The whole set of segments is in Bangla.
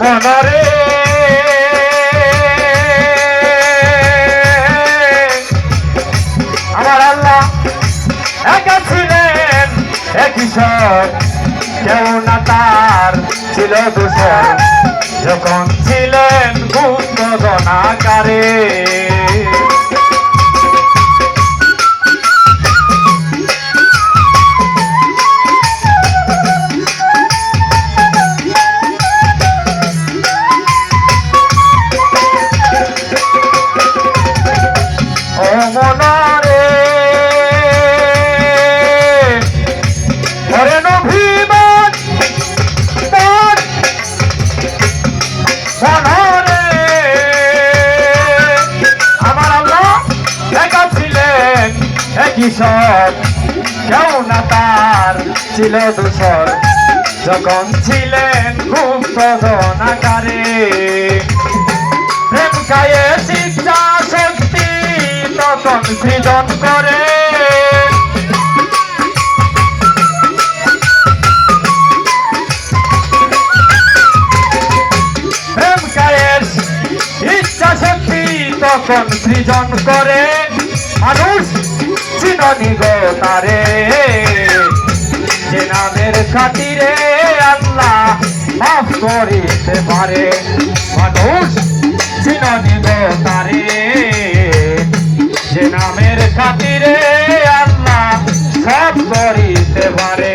মনরে আমার আল্লাহ একা ছিলেন একই সব, কেউ না তার ছিল দোষর, যখন ছিলেন গুপ্তধনাকারে। কিশোর কেউ না তার ছিল দোষর, যখন ছিলেন গুপ্তধনাকারে। প্রেম খায়ে শিক্ষা শক্তি তখন সৃজন করে, প্রেম খায়ে ইচ্ছা শক্তি তখন সৃজন করে। মানুষ চিননি গো তারে, যে নামের খাতিরে আল্লাহ মাফ করিতে পারে। মানুষ চিননি গো তারে, যে নামের খাতিরে আল্লাহ সব করিতে পারে।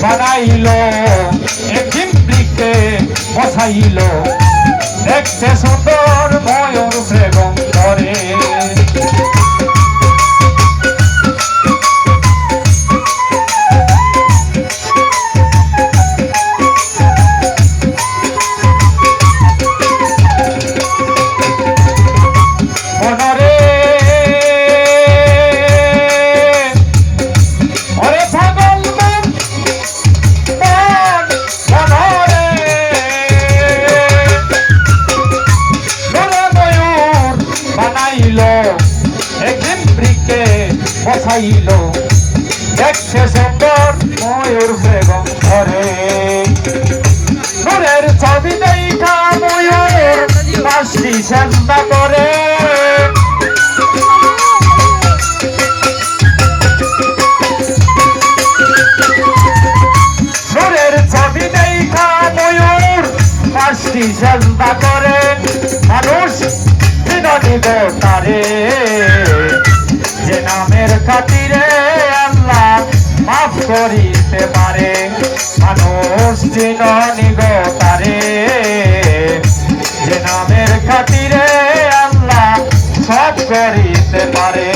বানাইল একদিন বৃক্ষে বসাইল, দেখতে সুন্দর ময়ূর বেগম করে। একদিন বৃক্ষে বসাইল, দেখতে সুন্দর ময়ূর বেগম ধরে। নূরের ছবি দেখা ময়ূর পাঁচটি চেষ্টা করে, নূরের ছবি দেখা ময়ূর পাঁচটি চেষ্টা করে। মানুষ চিননি গো তারে, যে নামের খাতিরে আল্লাহ মাফ করিতে পারে। মানুষ চিননি গো তারে, যে নামের খাতিরে আল্লাহ সব করিতে পারে।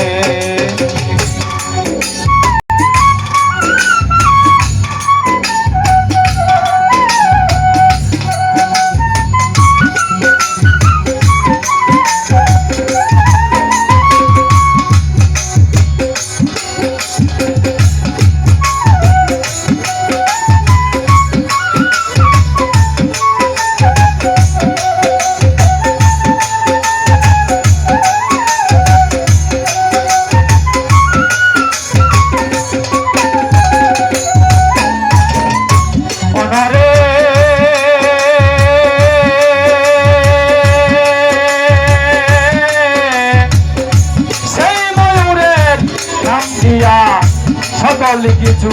সকল কিছু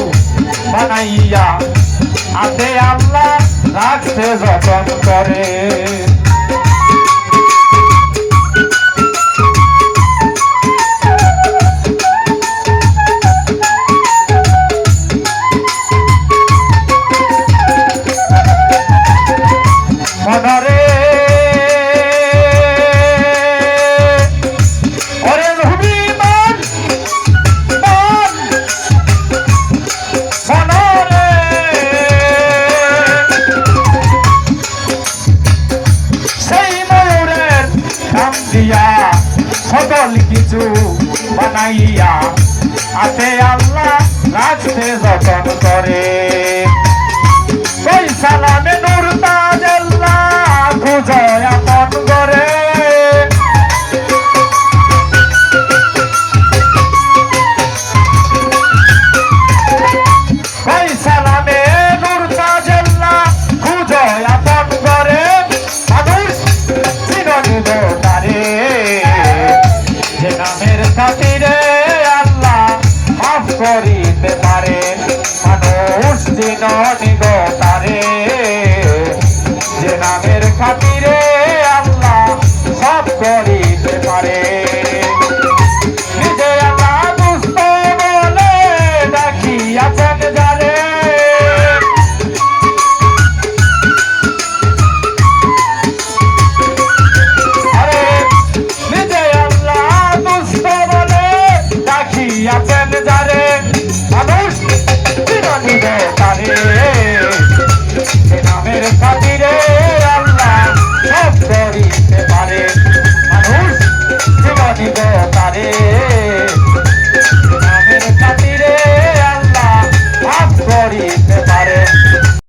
বানাইয়া হাতে আল্লাহ রাখতে যতন করে। বানাইয়া আছে আল্লাহ রাখতে যতন করে ওই সালামে নূর তাজাল্লাহ খুঁজয় আপন করে ওই সালামে নূর তাজাল্লাহ খুঁজয় আপন করে মানুষ চিরনিব তারে যে নামের খাতিরে আল্লাহ মাফ করিতে পারে মানুষ চিরনিব তারে যে নামের খাতিরে আল্লাহ সব করি